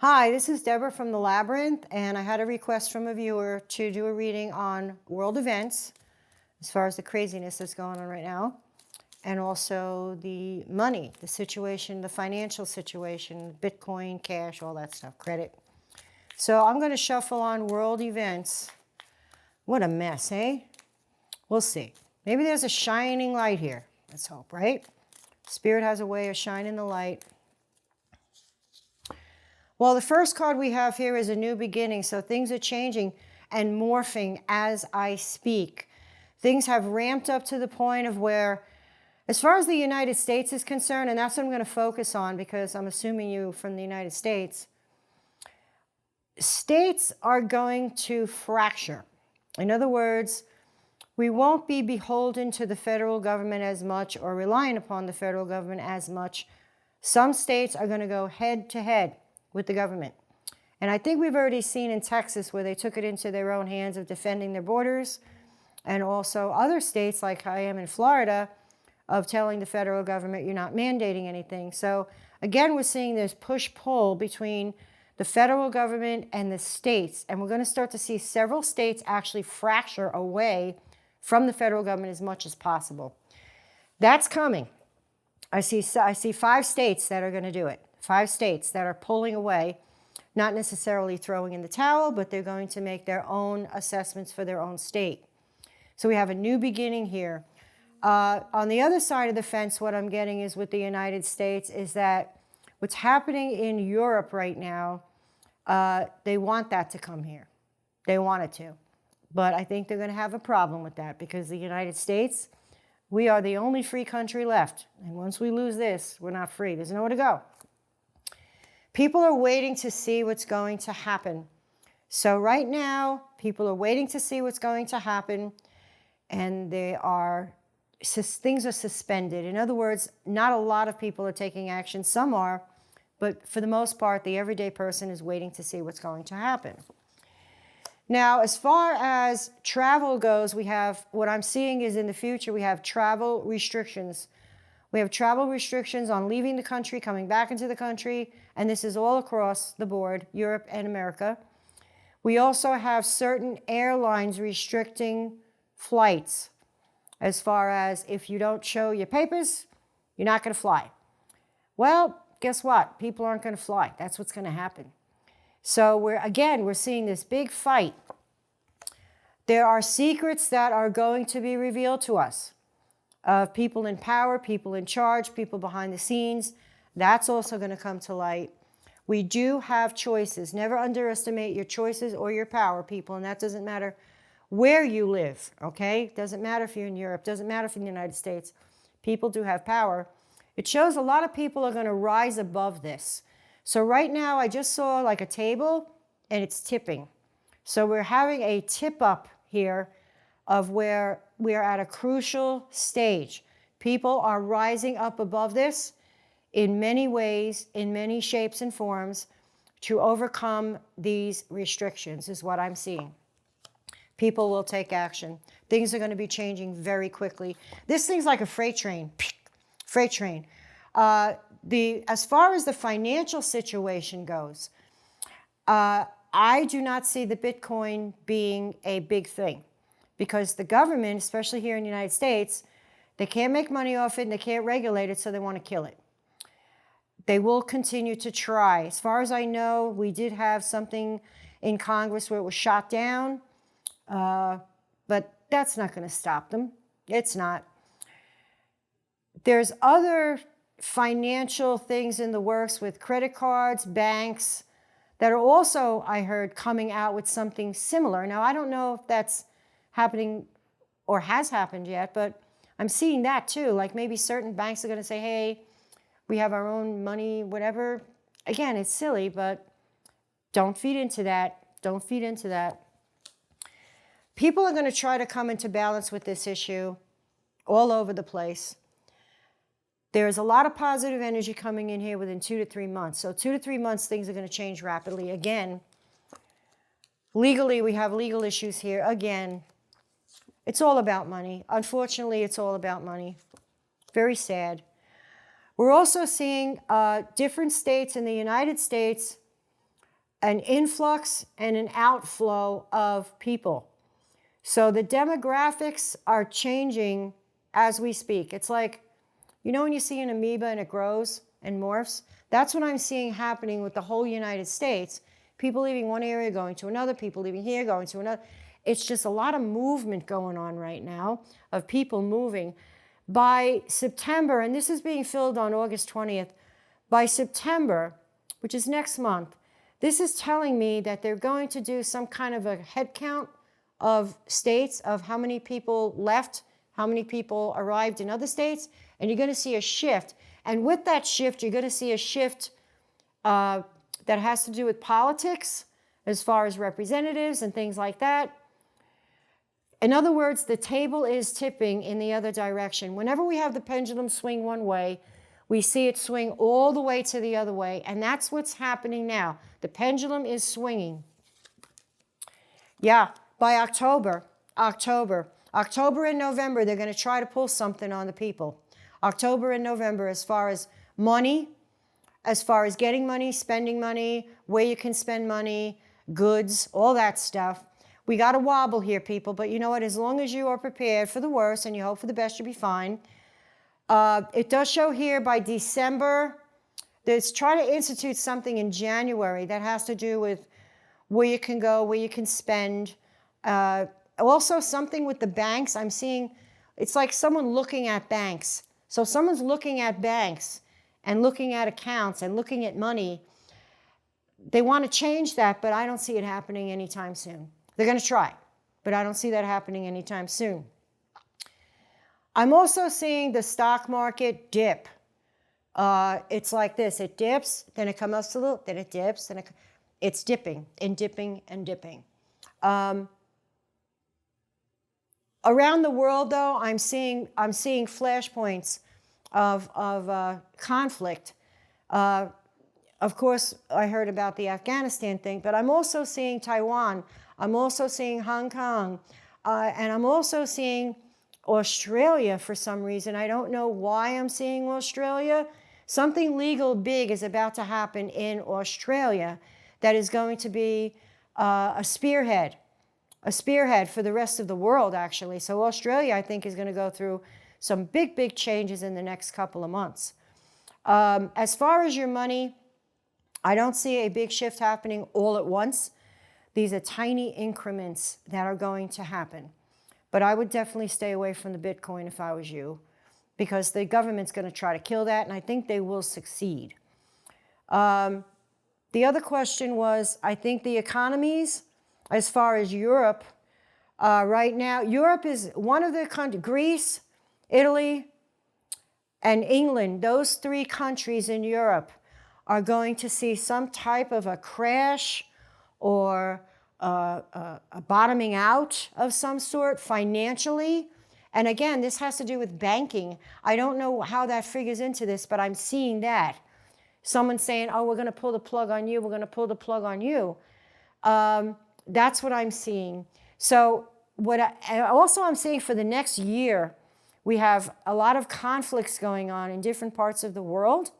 Hi, this is Deborah from the Labyrinth, and I had a request from a viewer to do a reading on world events, as far as the craziness that's going on right now, and also the money, the situation, the financial situation, Bitcoin, cash, all that stuff, credit. So I'm going to shuffle on world events. What a mess, eh? We'll see. Maybe there's a shining light here. Let's hope, right? Spirit has a way of shining the light. Well, the first card we have here is a new beginning, so things are changing and morphing as I speak. Things have ramped up to the point of where, as far as the United States is concerned, and that's what I'm going to focus on because I'm assuming you from the United States, states are going to fracture. In other words, we won't be beholden to the federal government as much or relying upon the federal government as much. Some states are going to go head to head with the government. And I think we've already seen in Texas where they took it into their own hands of defending their borders, and also other states like I am in Florida of telling the federal government you're not mandating anything. So again, we're seeing this push-pull between the federal government and the states, and we're going to start to see several states actually fracture away from the federal government as much as possible. That's coming. I see 5 states that are going to do it. 5 states that are pulling away, not necessarily throwing in the towel, but they're going to make their own assessments for their own state. So we have a new beginning here. On the other side of the fence, what I'm getting is with the United States is that what's happening in Europe right now, they want that to come here. They want it to. But I think they're going to have a problem with that because the United States, we are the only free country left. And once we lose this, we're not free. There's nowhere to go. People are waiting to see what's going to happen. So right now, people are waiting to see what's going to happen, and things are suspended. In other words, not a lot of people are taking action. Some are, but for the most part, the everyday person is waiting to see what's going to happen. Now, as far as travel goes, what I'm seeing is in the future, we have travel restrictions. We have travel restrictions on leaving the country, coming back into the country, and this is all across the board, Europe and America. We also have certain airlines restricting flights as far as if you don't show your papers, you're not going to fly. Well, guess what? People aren't going to fly. That's what's going to happen. So we're seeing this big fight. There are secrets that are going to be revealed to us of people in power, people in charge, people behind the scenes. That's also going to come to light. We do have choices. Never underestimate your choices or your power, people, and that doesn't matter where you live, okay? Doesn't matter if you're in Europe, doesn't matter if you're in the United States. People do have power. It shows a lot of people are going to rise above this. So right now, I just saw like a table, and it's tipping. So we're having a tip up here of where we are at a crucial stage. People are rising up above this in many ways, in many shapes and forms, to overcome these restrictions, is what I'm seeing. People will take action. Things are going to be changing very quickly. This thing's like a freight train. Freight train. As far as the financial situation goes, I do not see the Bitcoin being a big thing because the government, especially here in the United States, they can't make money off it and they can't regulate it, so they want to kill it. They will continue to try. As far as I know, we did have something in Congress where it was shot down, but that's not going to stop them. It's not. There's other financial things in the works with credit cards, banks, that are also, I heard, coming out with something similar. Now, I don't know if that's happening or has happened yet, but I'm seeing that too. Like maybe certain banks are going to say, hey, we have our own money, whatever. Again, it's silly, but don't feed into that. Don't feed into that. People are going to try to come into balance with this issue all over the place. There's a lot of positive energy coming in here within 2 to 3 months. So 2 to 3 months, things are going to change rapidly. Again, legally, we have legal issues here. Again, it's all about money. Unfortunately, it's all about money. Very sad. We're also seeing different states in the United States an influx and an outflow of people. So the demographics are changing as we speak. It's like, you know when you see an amoeba and it grows and morphs? That's what I'm seeing happening with the whole United States. People leaving one area, going to another, people leaving here, going to another. It's just a lot of movement going on right now of people moving. By September, and this is being filled on August 20th, by September, which is next month, this is telling me that they're going to do some kind of a head count of states of how many people left, how many people arrived in other states, and you're going to see a shift. And with that shift, you're going to see a shift that has to do with politics as far as representatives and things like that. In other words, the table is tipping in the other direction. Whenever we have the pendulum swing one way, we see it swing all the way to the other way, and that's what's happening now. The pendulum is swinging. Yeah, by October and November, they're going to try to pull something on the people. October and November, as far as money, as far as getting money, spending money, where you can spend money, goods, all that stuff. We got to wobble here, people, but you know what? As long as you are prepared for the worst and you hope for the best, you'll be fine. It does show here by December. There's trying to institute something in January that has to do with where you can go, where you can spend. Also something with the banks. I'm seeing, it's like someone looking at banks. So someone's looking at banks and looking at accounts and looking at money. They want to change that, but I don't see it happening anytime soon. They're going to try, but I don't see that happening anytime soon. I'm also seeing the stock market dip. It's like this. It dips, then it comes up a little, then it dips, then it's dipping and dipping and dipping. Around the world, though, I'm seeing flashpoints of conflict. Of course, I heard about the Afghanistan thing, but I'm also seeing Taiwan. I'm also seeing Hong Kong. And I'm also seeing Australia for some reason. I don't know why I'm seeing Australia. Something legal big is about to happen in Australia that is going to be a spearhead for the rest of the world, actually. So Australia, I think, is going to go through some big, big changes in the next couple of months. As far as your money, I don't see a big shift happening all at once. These are tiny increments that are going to happen. But I would definitely stay away from the Bitcoin if I was you, because the government's going to try to kill that, and I think they will succeed. The other question was, I think the economies, as far as Europe, right now, Europe is one of the countries, Greece, Italy, and England, those three countries in Europe are going to see some type of a crash or a bottoming out of some sort financially. And again, this has to do with banking. I don't know how that figures into this, but I'm seeing that. Someone saying, oh, we're going to pull the plug on you, we're going to pull the plug on you. That's what I'm seeing. So I'm seeing for the next year, we have a lot of conflicts going on in different parts of the world.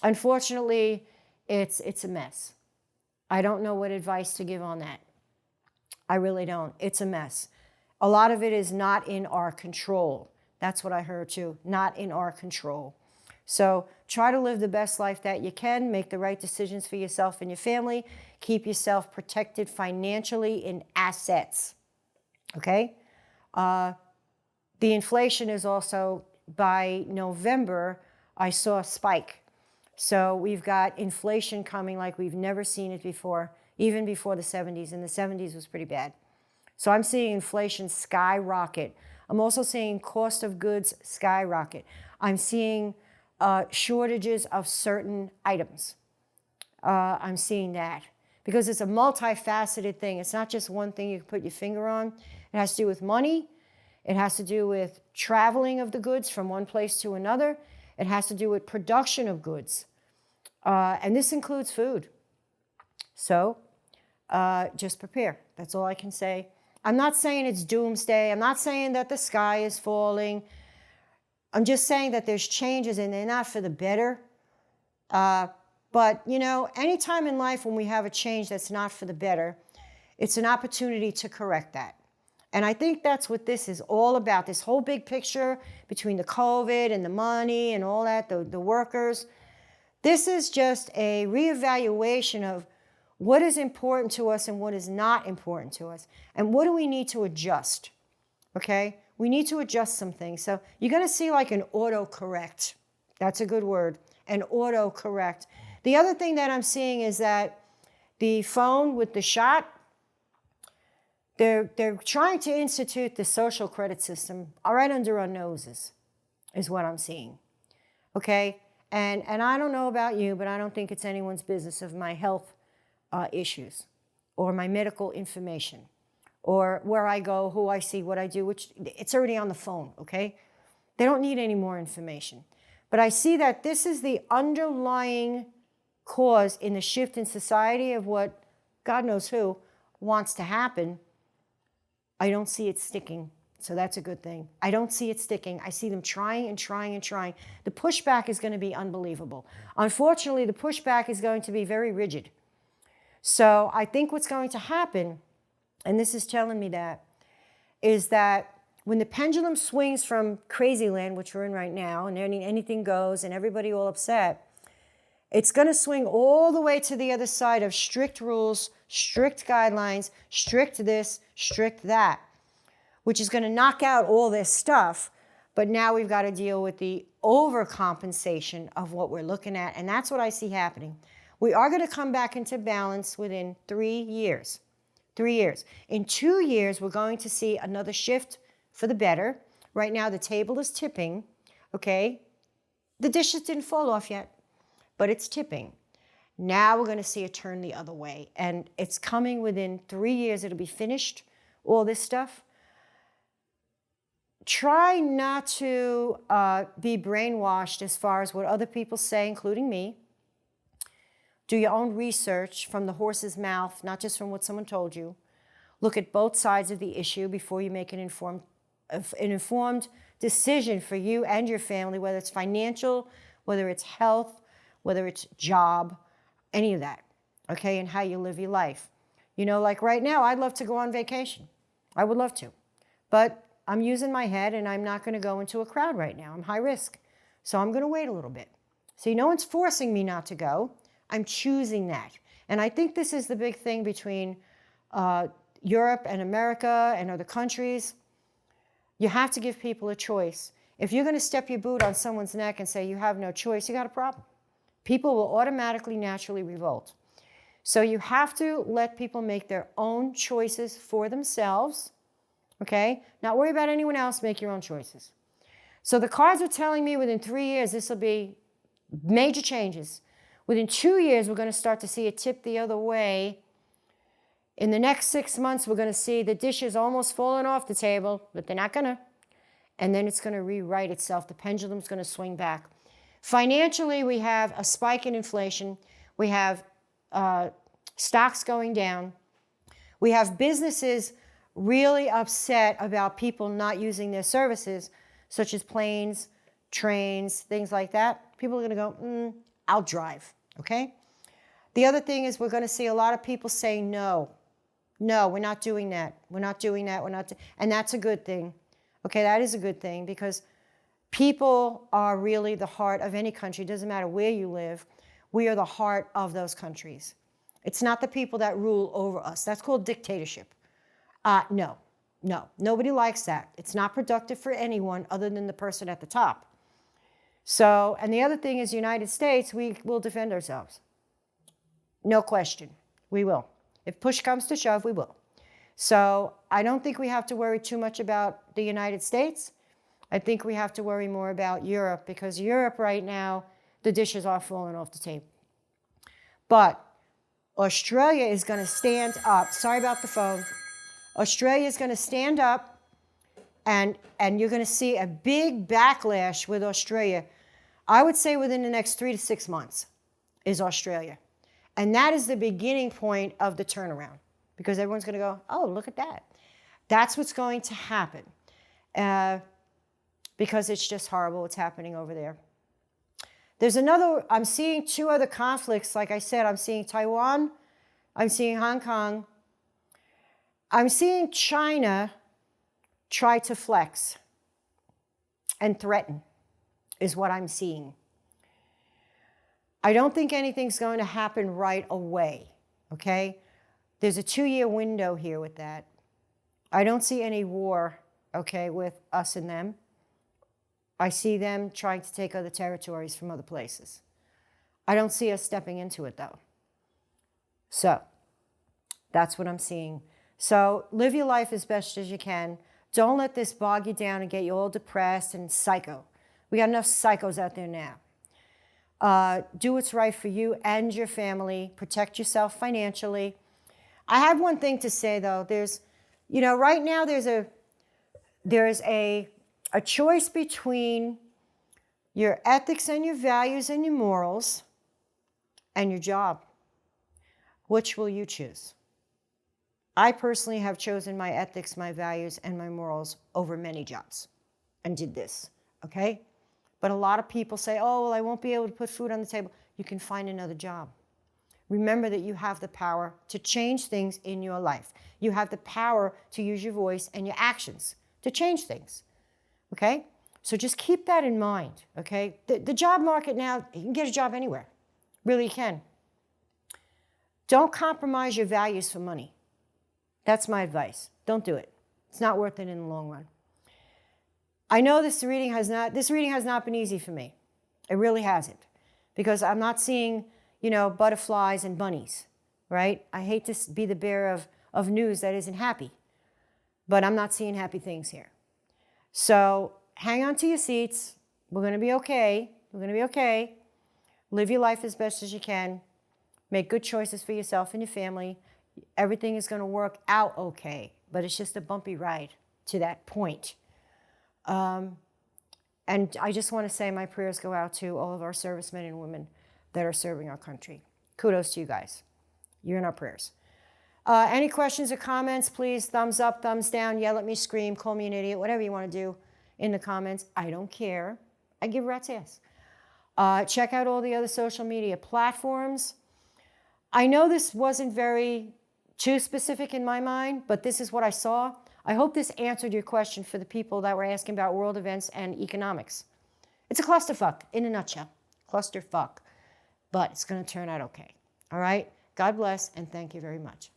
Unfortunately, it's a mess. I don't know what advice to give on that. I really don't. It's a mess. A lot of it is not in our control. That's what I heard too, not in our control. So try to live the best life that you can, make the right decisions for yourself and your family, keep yourself protected financially in assets, okay? The inflation is also, by November, I saw a spike. So we've got inflation coming like we've never seen it before, even before the 70s, and the 70s was pretty bad. So I'm seeing inflation skyrocket. I'm also seeing cost of goods skyrocket. I'm seeing shortages of certain items. I'm seeing that because it's a multifaceted thing. It's not just one thing you can put your finger on. It has to do with money. It has to do with traveling of the goods from one place to another. It has to do with production of goods. And this includes food. So just prepare. That's all I can say. I'm not saying it's doomsday. I'm not saying that the sky is falling. I'm just saying that there's changes and they're not for the better. But But, you know, anytime in life when we have a change that's not for the better, it's an opportunity to correct that. And I think that's what this is all about, this whole big picture between the COVID and the money and all that, the workers. This is just a reevaluation of what is important to us and what is not important to us. And what do we need to adjust, okay? We need to adjust some things. So you're going to see like an autocorrect. That's a good word, an autocorrect. The other thing that I'm seeing is that the phone with the shot, they're trying to institute the social credit system right under our noses, is what I'm seeing, okay? And I don't know about you, but I don't think it's anyone's business of my health issues or my medical information or where I go, who I see, what I do, which it's already on the phone, okay? They don't need any more information. But I see that this is the underlying cause in the shift in society of what God knows who wants to happen. I don't see it sticking. So that's a good thing. I don't see it sticking. I see them trying and trying and trying. The pushback is going to be unbelievable. Unfortunately, the pushback is going to be very rigid. So I think what's going to happen, and this is telling me that, is that when the pendulum swings from crazy land, which we're in right now, and anything goes and everybody all upset, it's going to swing all the way to the other side of strict rules, strict guidelines, strict this, strict that, which is going to knock out all this stuff. But now we've got to deal with the overcompensation of what we're looking at. And that's what I see happening. We are going to come back into balance within 3 years. 3 years. In 2 years, we're going to see another shift for the better. Right now, the table is tipping, okay? The dishes didn't fall off yet, but it's tipping. Now we're going to see it turn the other way. And it's coming within 3 years. It'll be finished, all this stuff. Try not to be brainwashed as far as what other people say, including me. Do your own research from the horse's mouth, not just from what someone told you. Look at both sides of the issue before you make an informed decision for you and your family, whether it's financial, whether it's health, whether it's job, any of that, okay, and how you live your life. You know, like right now, I'd love to go on vacation. I would love to. But I'm using my head, and I'm not going to go into a crowd right now. I'm high risk. So I'm going to wait a little bit. See, no one's forcing me not to go. I'm choosing that. And I think this is the big thing between Europe and America and other countries. You have to give people a choice. If you're going to step your boot on someone's neck and say you have no choice, you got a problem. People will automatically, naturally revolt. So you have to let people make their own choices for themselves, okay? Not worry about anyone else, make your own choices. So the cards are telling me within 3 years, this will be major changes. Within 2 years, we're going to start to see it tip the other way. In the next 6 months, we're going to see the dishes almost falling off the table, but they're not going to. And then it's going to rewrite itself. The pendulum's going to swing back. Financially, we have a spike in inflation. We have stocks going down. We have businesses really upset about people not using their services, such as planes, trains, things like that. People are going to go, I'll drive, okay? The other thing is we're going to see a lot of people say no. No, we're not doing that. We're not doing that. And that's a good thing. Okay, that is a good thing because people are really the heart of any country. It doesn't matter where you live. We are the heart of those countries. It's not the people that rule over us. That's called dictatorship. No, nobody likes that. It's not productive for anyone other than the person at the top. So, and the other thing is, United States, we will defend ourselves. No question, we will. If push comes to shove, we will. So I don't think we have to worry too much about the United States. I think we have to worry more about Europe because Europe right now, the dishes are falling off the table. But Australia is going to stand up. Sorry about the phone. Australia is going to stand up and you're going to see a big backlash with Australia. I would say within the next 3 to 6 months is Australia. And that is the beginning point of the turnaround because everyone's going to go, oh, look at that. That's what's going to happen because it's just horrible what's happening over there. There's another, I'm seeing two other conflicts. Like I said, I'm seeing Taiwan, I'm seeing Hong Kong. I'm seeing China try to flex and threaten, is what I'm seeing. I don't think anything's going to happen right away, okay? There's a 2-year window here with that. I don't see any war, okay, with us and them. I see them trying to take other territories from other places. I don't see us stepping into it, though. So that's what I'm seeing. So live your life as best as you can. Don't let this bog you down and get you all depressed and psycho. We got enough psychos out there now. Do what's right for you and your family. Protect yourself financially. I have one thing to say, though. There's, you know, right now there's a choice between your ethics and your values and your morals and your job. Which will you choose? I personally have chosen my ethics, my values, and my morals over many jobs and did this, okay? But a lot of people say, oh, well, I won't be able to put food on the table. You can find another job. Remember that you have the power to change things in your life. You have the power to use your voice and your actions to change things, okay? So just keep that in mind, okay? The job market now, you can get a job anywhere. Really, you can. Don't compromise your values for money. That's my advice. Don't do it. It's not worth it in the long run. I know this reading has not been easy for me. It really hasn't. Because I'm not seeing, you know, butterflies and bunnies, right? I hate to be the bearer of news that isn't happy. But I'm not seeing happy things here. So hang on to your seats. We're going to be okay. We're going to be okay. Live your life as best as you can. Make good choices for yourself and your family. Everything is going to work out okay, but it's just a bumpy ride to that point. And I just want to say my prayers go out to all of our servicemen and women that are serving our country. Kudos to you guys. You're in our prayers. Any questions or comments, please thumbs up, thumbs down, yell at me, scream, call me an idiot, whatever you want to do in the comments. I don't care. I give a rat's ass. Check out all the other social media platforms. I know this wasn't too specific in my mind, but this is what I saw. I hope this answered your question for the people that were asking about world events and economics. It's a clusterfuck, in a nutshell. Clusterfuck. But it's going to turn out okay. All right? God bless, and thank you very much.